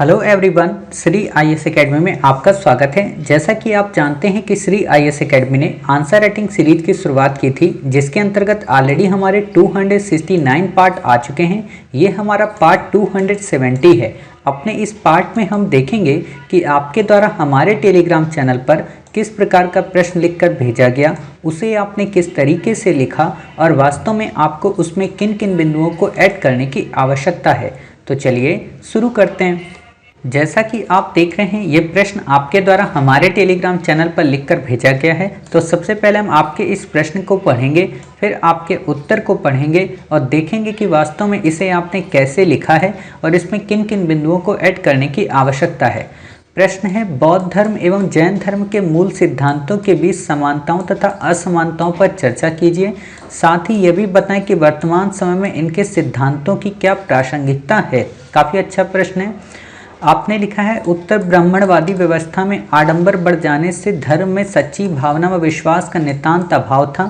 Hello everyone, Shri IAS academy में आपका स्वागत है। जैसा कि आप जानते हैं कि श्री आईएएस एकेडमी ने आंसर राइटिंग सीरीज की शुरुआत की थी, जिसके अंतर्गत ऑलरेडी हमारे 269 पार्ट आ चुके हैं। ये हमारा पार्ट 270 है। अपने इस पार्ट में हम देखेंगे कि आपके द्वारा हमारे टेलीग्राम चैनल पर किस प्रकार का प्रश्न लिखकर भेजा गया, उसे आपने किस तरीके से लिखा और वास्तव में आपको उसमें किन किन बिंदुओं को ऐड करने की आवश्यकता है। तो चलिए शुरू करते हैं। जैसा कि आप देख रहे हैं, ये प्रश्न आपके द्वारा हमारे टेलीग्राम चैनल पर लिखकर भेजा गया है। तो सबसे पहले हम आपके इस प्रश्न को पढ़ेंगे, फिर आपके उत्तर को पढ़ेंगे और देखेंगे कि वास्तव में इसे आपने कैसे लिखा है और इसमें किन किन बिंदुओं को ऐड करने की आवश्यकता है। प्रश्न है, बौद्ध धर्म एवं जैन धर्म के मूल सिद्धांतों के बीच समानताओं तथा असमानताओं पर चर्चा कीजिए। साथ ही यह भी बताएं कि वर्तमान समय में इनके सिद्धांतों की क्या प्रासंगिकता है। काफ़ी अच्छा प्रश्न है। आपने लिखा है, उत्तर ब्राह्मणवादी व्यवस्था में आडंबर बढ़ जाने से धर्म में सच्ची भावना व विश्वास का नितांत अभाव था।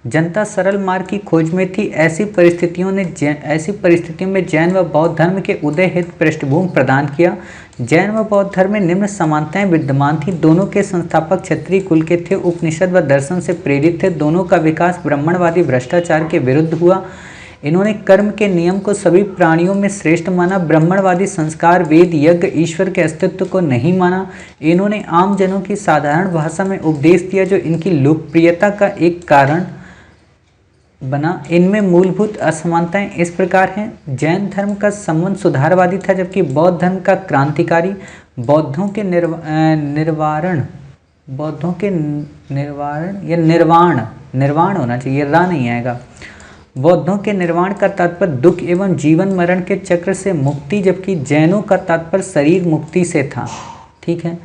जनता सरल मार्ग की खोज में थी। ऐसी परिस्थितियों में जैन व बौद्ध धर्म के उदय हेतु पृष्ठभूमि प्रदान किया। जैन व बौद्ध धर्म में निम्न समानताएं विद्यमान थी। दोनों के संस्थापक क्षत्रिय कुल के थे, उपनिषद व दर्शन से प्रेरित थे। दोनों का विकास ब्राह्मणवादी भ्रष्टाचार के विरुद्ध हुआ। इन्होंने कर्म के नियम को सभी प्राणियों में श्रेष्ठ माना। ब्राह्मणवादी संस्कार, वेद, यज्ञ, ईश्वर के अस्तित्व को नहीं माना। इन्होंने आम जनों की साधारण भाषा में उपदेश दिया, जो इनकी लोकप्रियता का एक कारण बना। इनमें मूलभूत असमानताएं इस प्रकार हैं। जैन धर्म का संबंध सुधारवादी था, जबकि बौद्ध धर्म का क्रांतिकारी। बौद्धों के निर्वाण होना चाहिए, रा नहीं आएगा। बौद्धों के निर्वाण का तात्पर्य दुख एवं जीवन मरण के चक्र से मुक्ति, जबकि जैनों का तात्पर्य शरीर मुक्ति से था। ठीक है।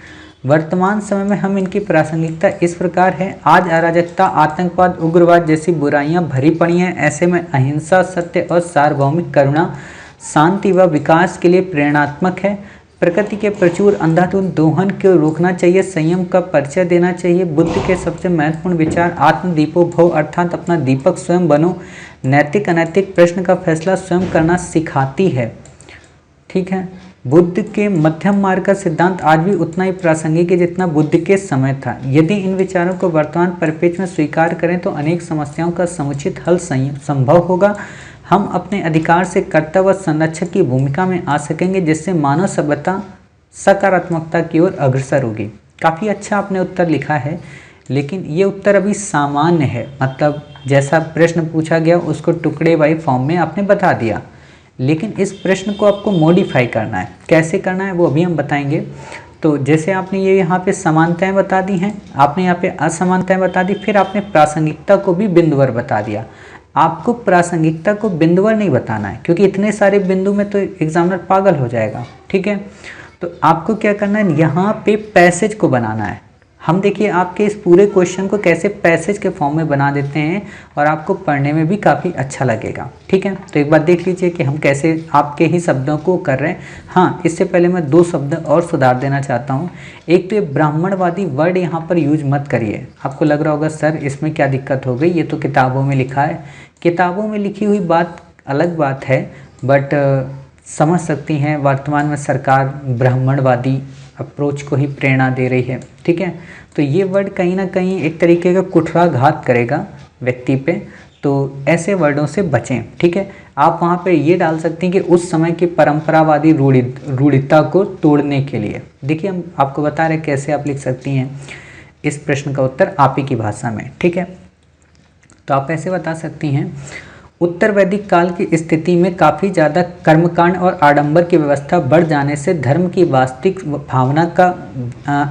वर्तमान समय में हम इनकी प्रासंगिकता इस प्रकार है। आज अराजकता, आतंकवाद, उग्रवाद जैसी बुराइयां भरी पड़ी हैं। ऐसे में अहिंसा, सत्य और सार्वभौमिक करुणा शांति व विकास के लिए प्रेरणात्मक है। प्रकृति के प्रचुर अंधाधुंध दोहन को रोकना चाहिए। संयम का परिचय देना चाहिए। बुद्ध के सबसे महत्वपूर्ण विचार आत्मदीपो भव, अर्थात अपना दीपक स्वयं बनो। नैतिक अनैतिक प्रश्न का फैसला स्वयं करना सिखाती है। ठीक है। बुद्ध के मध्यम मार्ग का सिद्धांत आज भी उतना ही प्रासंगिक है जितना बुद्ध के समय था। यदि इन विचारों को वर्तमान परिप्रेक्ष्य में स्वीकार करें तो अनेक समस्याओं का समुचित हल संभव होगा। हम अपने अधिकार से कर्तव्य संरक्षक की भूमिका में आ सकेंगे, जिससे मानव सभ्यता सकारात्मकता की ओर अग्रसर होगी। काफ़ी अच्छा आपने उत्तर लिखा है, लेकिन ये उत्तर अभी सामान्य है। मतलब जैसा प्रश्न पूछा गया उसको टुकड़े वाई फॉर्म में आपने बता दिया, लेकिन इस प्रश्न को आपको मॉडिफाई करना है। कैसे करना है वो अभी हम बताएंगे। तो जैसे आपने ये यहाँ पे समानताएं बता दी हैं, आपने यहाँ पे असमानताएं बता दी, फिर आपने प्रासंगिकता को भी बिंदुवर बता दिया। आपको प्रासंगिकता को बिंदुवर नहीं बताना है, क्योंकि इतने सारे बिंदु में तो एग्जामिनर पागल हो जाएगा। ठीक है। तो आपको क्या करना है, यहाँ पे पैसेज को बनाना है। हम देखिए आपके इस पूरे क्वेश्चन को कैसे पैसेज के फॉर्म में बना देते हैं और आपको पढ़ने में भी काफ़ी अच्छा लगेगा। ठीक है। तो एक बार देख लीजिए कि हम कैसे आपके ही शब्दों को कर रहे हैं। हाँ, इससे पहले मैं 2 शब्द और सुधार देना चाहता हूँ। एक तो ये ब्राह्मणवादी वर्ड यहाँ पर यूज मत करिए। आपको लग रहा होगा सर इसमें क्या दिक्कत हो गई, ये तो किताबों में लिखा है। किताबों में लिखी हुई बात अलग बात है, बट समझ सकती हैं वर्तमान में सरकार ब्राह्मणवादी अप्रोच को ही प्रेरणा दे रही है। ठीक है। तो ये वर्ड कहीं ना कहीं एक तरीके का कुठाराघात करेगा व्यक्ति पे, तो ऐसे वर्डों से बचें। ठीक है। आप वहाँ पे ये डाल सकते हैं कि उस समय की परंपरावादी रूढ़िता को तोड़ने के लिए। देखिए हम आपको बता रहे कैसे आप लिख सकती हैं इस प्रश्न का उत्तर आप ही की भाषा में। ठीक है। तो आप ऐसे बता सकती हैं, उत्तर वैदिक काल की स्थिति में काफ़ी ज़्यादा कर्मकांड और आडंबर की व्यवस्था बढ़ जाने से धर्म की वास्तविक भावना का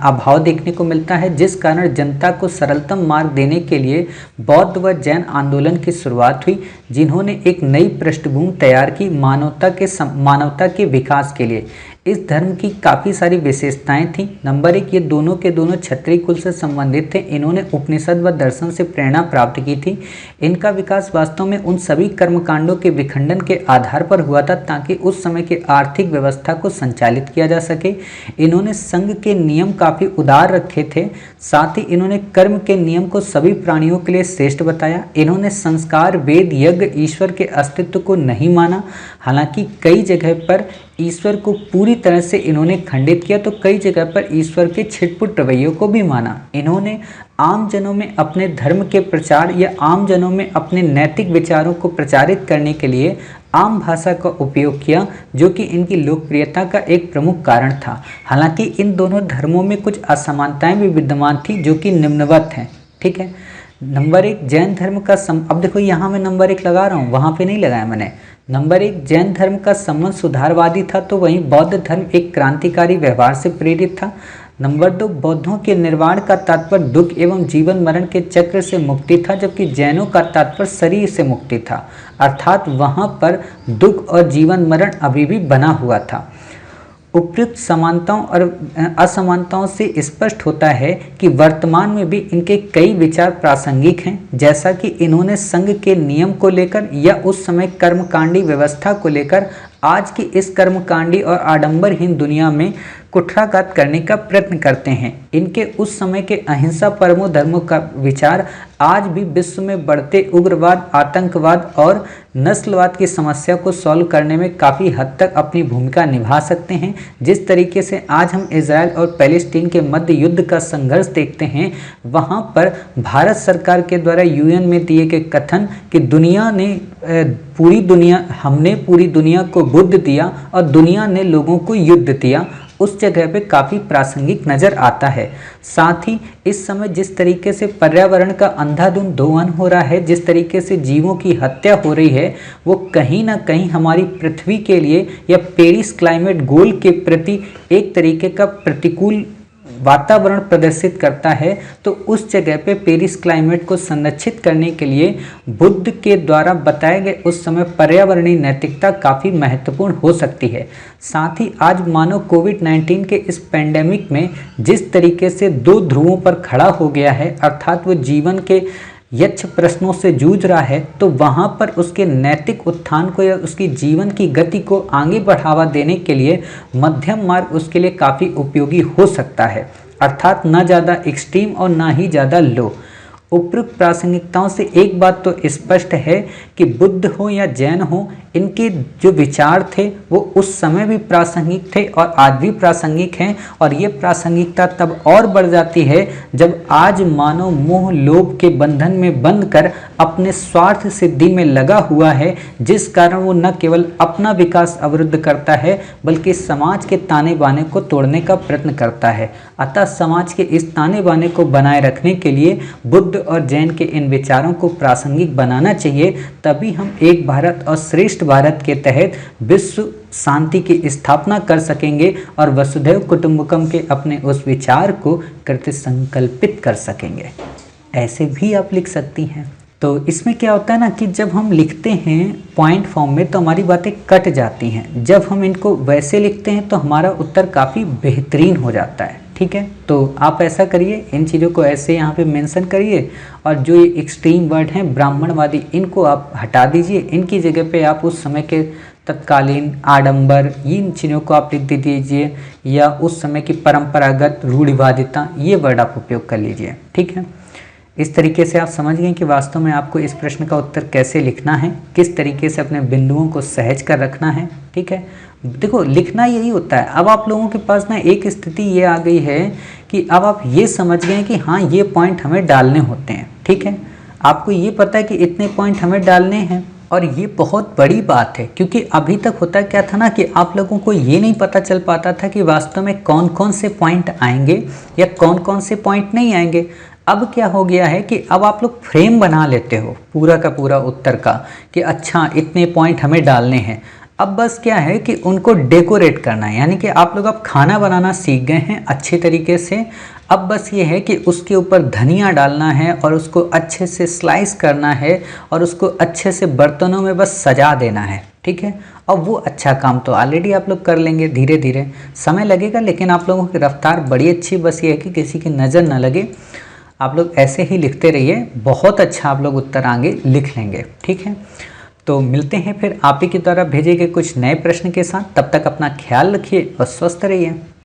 अभाव देखने को मिलता है, जिस कारण जनता को सरलतम मार्ग देने के लिए बौद्ध व जैन आंदोलन की शुरुआत हुई, जिन्होंने एक नई पृष्ठभूमि तैयार की मानवता के विकास के लिए। इस धर्म की काफ़ी सारी विशेषताएं थीं। नंबर 1, ये दोनों के दोनों क्षत्रिय कुल से संबंधित थे। इन्होंने उपनिषद व दर्शन से प्रेरणा प्राप्त की थी। इनका विकास वास्तव में उन सभी कर्मकांडों के विखंडन के आधार पर हुआ था, ताकि उस समय की आर्थिक व्यवस्था को संचालित किया जा सके। इन्होंने संघ के नियम काफ़ी उदार रखे थे। साथ ही इन्होंने कर्म के नियम को सभी प्राणियों के लिए श्रेष्ठ बताया। इन्होंने संस्कार, वेद, यज्ञ, ईश्वर के अस्तित्व को नहीं माना। हालांकि कई जगह पर ईश्वर को पूरी तरह से इन्होंने खंडित किया, तो कई जगह पर ईश्वर के छिटपुट रवैयों को भी माना। इन्होंने आम जनों में अपने धर्म के प्रचार या आम जनों में अपने नैतिक विचारों को प्रचारित करने के लिए आम भाषा का उपयोग किया, जो कि इनकी लोकप्रियता का एक प्रमुख कारण था। हालांकि इन दोनों धर्मों में कुछ असमानताएं भी विद्यमान थी, जो कि निम्नवत हैं। ठीक है, नंबर 1, जैन धर्म का अब देखो यहाँ मैं नंबर 1 लगा रहा हूँ, वहाँ पे नहीं लगाया मैंने। नंबर 1, जैन धर्म का संबंध सुधारवादी था, तो वहीं बौद्ध धर्म एक क्रांतिकारी व्यवहार से प्रेरित था। नंबर 2, बौद्धों के निर्वाण का तात्पर्य दुख एवं जीवन मरण के चक्र से मुक्ति था, जबकि जैनों का तात्पर्य शरीर से मुक्ति था, अर्थात वहाँ पर दुख और जीवन मरण अभी भी बना हुआ था। उपयुक्त समानताओं और असमानताओं से स्पष्ट होता है कि वर्तमान में भी इनके कई विचार प्रासंगिक हैं, जैसा कि इन्होंने संघ के नियम को लेकर या उस समय कर्मकांडी व्यवस्था को लेकर आज की इस कर्मकांडी और आडंबरहीन दुनिया में कुठाराघात करने का प्रयत्न करते हैं। इनके उस समय के अहिंसा परमो धर्मों का विचार आज भी विश्व में बढ़ते उग्रवाद, आतंकवाद और नस्लवाद की समस्या को सॉल्व करने में काफ़ी हद तक अपनी भूमिका निभा सकते हैं। जिस तरीके से आज हम इजराइल और पैलेस्टीन के मध्य युद्ध का संघर्ष देखते हैं, वहाँ पर भारत सरकार के द्वारा यूएन में दिए गए कथन कि हमने पूरी दुनिया को बुद्ध दिया और दुनिया ने लोगों को युद्ध दिया, उस जगह पे काफ़ी प्रासंगिक नज़र आता है। साथ ही इस समय जिस तरीके से पर्यावरण का अंधाधुंध दोहन हो रहा है, जिस तरीके से जीवों की हत्या हो रही है, वो कहीं ना कहीं हमारी पृथ्वी के लिए या पेरिस क्लाइमेट गोल के प्रति एक तरीके का प्रतिकूल वातावरण प्रदर्शित करता है। तो उस जगह पे पेरिस क्लाइमेट को संरक्षित करने के लिए बुद्ध के द्वारा बताए गए उस समय पर्यावरणीय नैतिकता काफ़ी महत्वपूर्ण हो सकती है। साथ ही आज मानव कोविड-19 के इस पेंडेमिक में जिस तरीके से दो ध्रुवों पर खड़ा हो गया है, अर्थात वो जीवन के यक्ष प्रश्नों से जूझ रहा है, तो वहाँ पर उसके नैतिक उत्थान को या उसकी जीवन की गति को आगे बढ़ावा देने के लिए मध्यम मार्ग उसके लिए काफ़ी उपयोगी हो सकता है, अर्थात ना ज़्यादा एक्सट्रीम और ना ही ज़्यादा लो। उपयुक्त प्रासंगिकताओं से एक बात तो स्पष्ट है कि बुद्ध हो या जैन हो, इनके जो विचार थे वो उस समय भी प्रासंगिक थे और आज भी प्रासंगिक हैं। और ये प्रासंगिकता तब और बढ़ जाती है जब आज मानव मोह लोभ के बंधन में बंध कर अपने स्वार्थ सिद्धि में लगा हुआ है, जिस कारण वो न केवल अपना विकास अवरुद्ध करता है बल्कि समाज के ताने बाने को तोड़ने का प्रयत्न करता है। अतः समाज के इस ताने बाने को बनाए रखने के लिए बुद्ध और जैन के इन विचारों को प्रासंगिक बनाना चाहिए, तभी हम एक भारत और श्रेष्ठ भारत के तहत विश्व शांति की स्थापना कर सकेंगे और वसुधैव कुटुंबकम के अपने उस विचार को कृत संकल्पित कर सकेंगे। ऐसे भी आप लिख सकती हैं। तो इसमें क्या होता है ना कि जब हम लिखते हैं पॉइंट फॉर्म में तो हमारी बातें कट जाती हैं, जब हम इनको वैसे लिखते हैं तो हमारा उत्तर काफ़ी बेहतरीन हो जाता है। ठीक है, तो आप ऐसा करिए, इन चीज़ों को ऐसे यहाँ पे मेंशन करिए और जो ये एक्सट्रीम वर्ड हैं ब्राह्मणवादी, इनको आप हटा दीजिए। इनकी जगह पे आप उस समय के तत्कालीन आडंबर, इन चीज़ों को आप लिख दीजिए, या उस समय की परंपरागत रूढ़िवादिता, ये वर्ड आप उपयोग कर लीजिए। ठीक है, इस तरीके से आप समझ गए कि वास्तव में आपको इस प्रश्न का उत्तर कैसे लिखना है, किस तरीके से अपने बिंदुओं को सहज कर रखना है। ठीक है, देखो लिखना यही होता है। अब आप लोगों के पास ना एक स्थिति ये आ गई है कि अब आप ये समझ गए कि हाँ ये पॉइंट हमें डालने होते हैं। ठीक है, आपको ये पता है कि इतने पॉइंट हमें डालने हैं, और ये बहुत बड़ी बात है क्योंकि अभी तक होता क्या था ना कि आप लोगों को ये नहीं पता चल पाता था कि वास्तव में कौन कौन से पॉइंट आएंगे या कौन कौन से पॉइंट नहीं आएंगे। अब क्या हो गया है कि अब आप लोग फ्रेम बना लेते हो पूरा का पूरा उत्तर का कि अच्छा इतने पॉइंट हमें डालने हैं। अब बस क्या है कि उनको डेकोरेट करना है, यानी कि आप लोग अब खाना बनाना सीख गए हैं अच्छे तरीके से। अब बस ये है कि उसके ऊपर धनिया डालना है और उसको अच्छे से स्लाइस करना है और उसको अच्छे से बर्तनों में बस सजा देना है। ठीक है, और वो अच्छा काम तो ऑलरेडी आप लोग कर लेंगे, धीरे धीरे समय लगेगा लेकिन आप लोगों की रफ्तार बड़ी अच्छी। बस ये है कि किसी की नज़र न लगे, आप लोग ऐसे ही लिखते रहिए, बहुत अच्छा आप लोग उत्तर आगे लिख लेंगे। ठीक है, तो मिलते हैं फिर आप ही के द्वारा भेजे गए कुछ नए प्रश्न के साथ। तब तक अपना ख्याल रखिए और स्वस्थ रहिए।